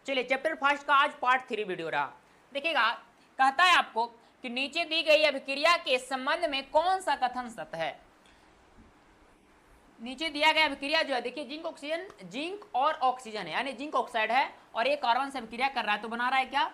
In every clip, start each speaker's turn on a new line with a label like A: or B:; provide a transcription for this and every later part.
A: चलिए chapter first का आज पार्ट 3 वीडियो रहा। देखिएगा, कहता है आपको कि नीचे दी गई अभिक्रिया के संबंध में कौन सा कथन सत्य है। नीचे दिया गया अभिक्रिया जो है, देखिए जिंक ऑक्सीजन, जिंक और ऑक्सीजन है, यानी जिंक ऑक्साइड है और ये कार्बन से अभिक्रिया कर रहा है, तो बना रहा है क्या,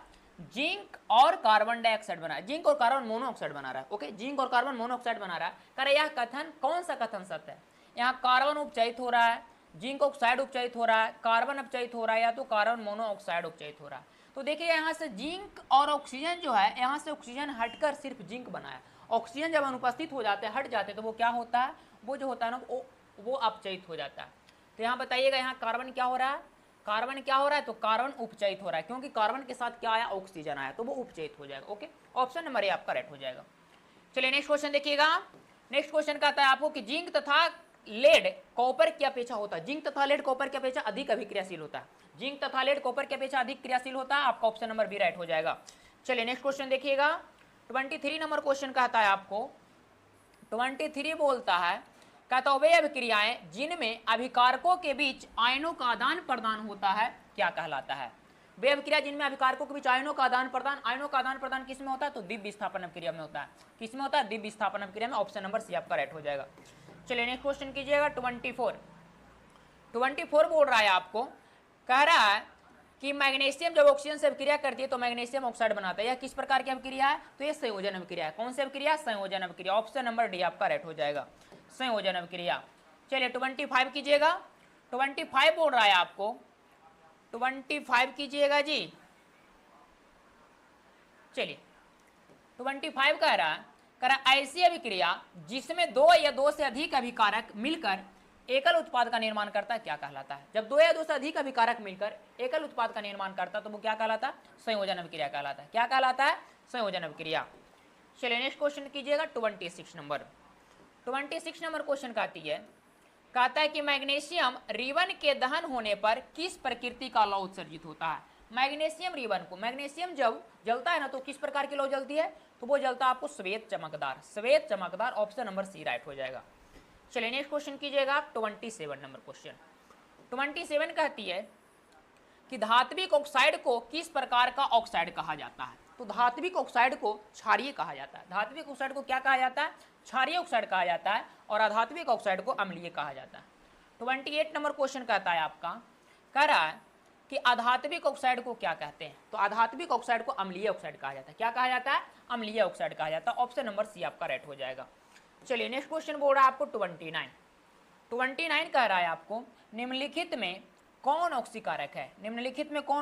A: जिंक और कार्बन डाइऑक्साइड बना रहा है, जिंक और कार्बन मोनोऑक्साइड बना रहा है। ओके, जिंक और कार्बन मोनोऑक्साइड बना रहा है। कह रहा है यह कथन कौन सा कथन सत्य है। यहाँ कार्बन उपचयित हो रहा है, जिंक ऑक्साइड उपचयित हो रहा है, कार्बन उपचयित हो रहा है, या तो कार्बन मोनोऑक्साइड उपचयित हो रहा है। तो देखिए यहाँ से जिंक और ऑक्सीजन जो है, यहाँ से ऑक्सीजन हटकर सिर्फ जिंक बना है। ऑक्सीजन जब अनुपस्थित हो जाते हैं, हट जाते हैं, तो वो क्या होता है, वो जो होता है ना वो अपचयित हो जाता है। तो यहाँ बताइएगा, यहाँ कार्बन क्या हो रहा है, कार्बन क्या हो रहा है, तो कार्बन उपचयित हो रहा है, क्योंकि कार्बन के साथ क्या आया, ऑक्सीजन आया, तो वो उपचयित हो जाएगा। ओके, ऑप्शन नंबर ए आपका राइट हो जाएगा। चलिए नेक्स्ट क्वेश्चन देखिएगा। नेक्स्ट क्वेश्चन कहता है आपको कि जिंक तथा लेड कॉपर की अपेक्षा होता है, जिंक तथा लेड कॉपर की अपेक्षा अधिक अभिक्रियाशील होता है, जिंक तथा लेड कॉपर की अपेक्षा अधिक क्रियाशील होता है। आपका ऑप्शन नंबर बी राइट हो जाएगा। चलिए नेक्स्ट क्वेश्चन देखिएगा। 23 नंबर क्वेश्चन कहता है आपको, 23 बोलता है, कहता है वे अभिक्रियाएं जिनमें अभिकारकों के बीच आयनों का आदान प्रदान होता है क्या कहलाता है। वे अभिक्रिया जिनमें अभिकारकों के बीच आयनों का आदान प्रदान, आयनों का आदान प्रदान किस में होता है, तो द्विब विस्थापन अभिक्रिया में होता है। किस में होता है, द्विब विस्थापन अभिक्रिया में। ऑप्शन नंबर सी आपका राइट हो जाएगा। चलिए नेक्स्ट क्वेश्चन कीजिएगा। 24 बोल रहा है आपको, कह रहा है कि मैग्नीशियम जब ऑक्सीजन से अभिक्रिया करती है तो मैग्नीशियम ऑक्साइड बनाता है। यह किस प्रकार की अभिक्रिया है, तो ये संयोजन अभिक्रिया है। कौन सी अभिक्रिया, संयोजन अभिक्रिया। ऑप्शन नंबर डी आपका राइट हो जाएगा, संयोजन अभिक्रिया। चलिए 25 कीजिएगा। 25 बोल रहा है आपको, 25 कीजिएगा जी। चलिए 25 कह रहा है ऐसी अभिक्रिया जिसमें दो या दो से अधिक अभिकारक मिलकर एकल उत्पाद का निर्माण करता है क्या कहलाता है। जब दो या दो से अधिक अभिकारक मिलकर एकल उत्पाद का निर्माण करता है तो वो क्या कहलाता है, संयोजन अभिक्रिया कहलाता है। क्या कहलाता है, संयोजन अभिक्रिया। चलिए नेक्स्ट क्वेश्चन कीजिएगा। 26 नंबर क्वेश्चन कहता है कि मैग्नीशियम रिबन के दहन होने पर किस प्रकृति का लौ उत्सर्जित होता है। मैग्नीशियम रिबन को, मैग्नीशियम जब जलता है ना तो किस प्रकार की लौ जलती है, तो वो जलता है आपको श्वेत चमकदार, श्वेत चमकदार। ऑप्शन नंबर सी राइट हो जाएगा। चलिए नेक्स्ट क्वेश्चन कीजिएगा। 27 नंबर क्वेश्चन 27 कहती है कि धात्विक ऑक्साइड को किस प्रकार का ऑक्साइड कहा जाता है। तो धात्विक ऑक्साइड को क्षारीय कहा जाता है। धात्विक ऑक्साइड को क्या कहा जाता है, क्षारीय ऑक्साइड कहा जाता है, और अधात्विक ऑक्साइड को अम्लीय कहा जाता है। 28 नंबर क्वेश्चन कहता है आपका, कह रहा है कि अधात्विक ऑक्साइड को क्या कहते हैं, तो अधात्विक ऑक्साइड को अम्लीय ऑक्साइड कहा जाता है। क्या कहा जाता है, अम्लीय ऑक्साइड कहा जाता है। ऑप्शन नंबर सी आपका राइट हो जाएगा। चलिए नेक्स्ट क्वेश्चन बोल रहा है आपको 29 कह रहा है आपको, निम्नलिखित में कौन ऑक्सीकारक है। निम्नलिखित में कौन